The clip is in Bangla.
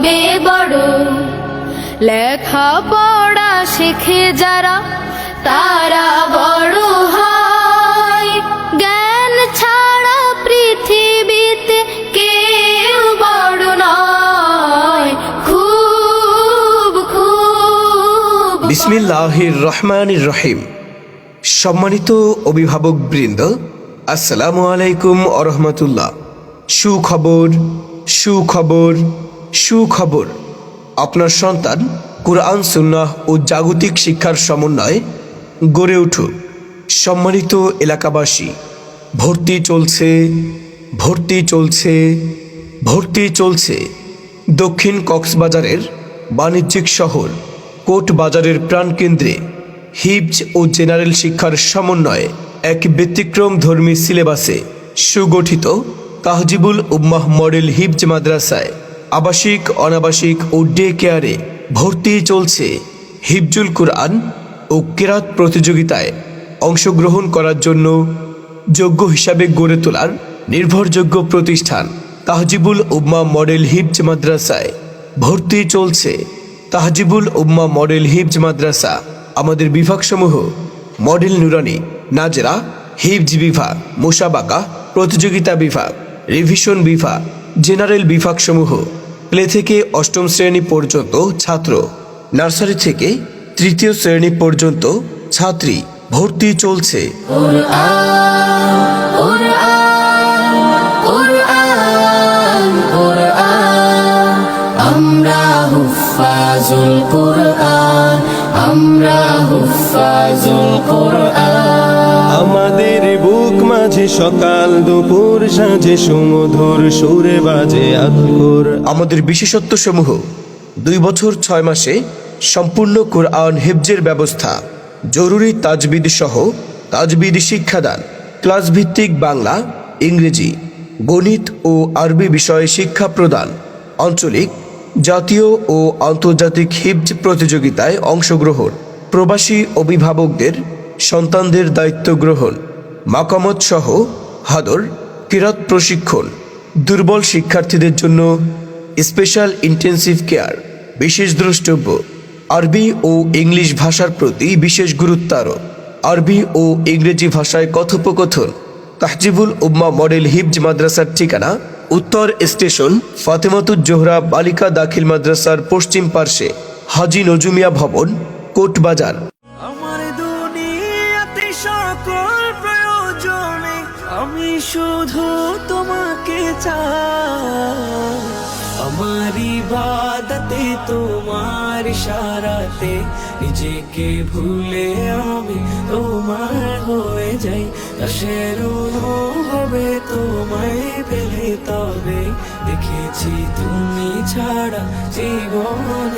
হবে বড়। লেখা পড়া শিখে যারা তারা বড় হয়, জ্ঞান ছাড়া পৃথিবীতে কেউ বড় নয়। খুব খুব বিসমিল্লাহির রহমানির রহিম। সম্মানিত অভিভাবক বৃন্দ, আসসালামু আলাইকুম ওয়া রাহমাতুল্লাহ। সুখবর সুখবর সুখবর, আপনার সন্তান কুরআন সুন্নাহ ও জাগতিক শিক্ষার সমন্বয়ে গড়ে উঠুক। সম্মানিত এলাকাবাসী, ভর্তি চলছে ভর্তি চলছে ভর্তি চলছে। দক্ষিণ কক্সবাজারের বাণিজ্যিক শহর কোট বাজারের প্রাণকেন্দ্রে হিফজ ও জেনারেল শিক্ষার সমন্বয়ে এক ব্যতিক্রম ধর্মী সিলেবাসে সুগঠিত তাহজিবুল উম্মাহ মডেল হিফজ মাদ্রাসায় আবাসিক অনাবাসিক ও ডে কেয়ারে ভর্তি চলছে। হিফজুল কুরআন ও কেরাত প্রতিযোগিতায় অংশগ্রহণ করার জন্য যোগ্য হিসাবে গড়ে তোলার নির্ভরযোগ্য প্রতিষ্ঠান তাহজিবুল উম্মাহ মডেল হিফজ মাদ্রাসায় ভর্তি চলছে। তাহজিবুল উম্মাহ মডেল হিফজ মাদ্রাসা আমাদের বিভাগসমূহ মডেল নুরানি, নাজরা, হিফজ বিভাগ, মুসাবাকা, প্রতিযোগিতা বিভাগ, রিভিশন বিভাগ, জেনারেল বিভাগসমূহ প্লে থেকে অষ্টম শ্রেণী পর্যন্ত ছাত্র, নার্সারি থেকে তৃতীয় শ্রেণী পর্যন্ত ছাত্রী ভর্তি চলছে। আমরা হুফাজুল কুরআন, আমরা হুফাজুল কুরআন। আমাদের বুক মাঝে সকাল দুপুর সাঁঝে সুমধুর সুরে বাজে আকুর। আমাদের বিশেষত্ব সমূহ 2 বছর 6 মাসে সম্পূর্ণ কুরআন হিফজের ব্যবস্থা, জরুরি তাজবিদ সহ তাজবিদ শিক্ষাদান, ক্লাস ভিত্তিক বাংলা, ইংরেজি, গণিত ও আরবি বিষয়ে শিক্ষা প্রদান, আঞ্চলিক, জাতীয় ও আন্তর্জাতিক হিফজ প্রতিযোগিতায় অংশগ্রহণ, প্রবাসী অভিভাবকদের সন্তানদের দায়িত্ব গ্রহণ, মাকামত সহ হাদর, কিরাত প্রশিক্ষণ, দুর্বল শিক্ষার্থীদের জন্য স্পেশাল ইন্টেন্সিভ কেয়ার, বিশেষ দ্রষ্টব্য, আরবি ও ইংলিশ ভাষার প্রতি বিশেষ গুরুত্ব আরোপ, আরবি ও ইংরেজি ভাষায় কথোপকথন। তাহজিবুল উম্মাহ মডেল হিফজ মাদ্রাসার ঠিকানা উত্তর স্টেশন, ফাতেমাতুজ জোহরা বালিকা দাখিল মাদ্রাসার পশ্চিম পার্শ্বে, হাজী নজুমিয়া ভবন, কোট বাজার। আমার দুনিয়াতে সকল প্রয়োজনে আমি শুধু তোমাকে চাই। আমার ইবাদতে তোমার ইশারাতে নিজেকে ভুলে আমি তোমার হয়ে যাই। আশের হবে তোমায় পেলে তবে দেখেছি তুমি ছাড়া জীবন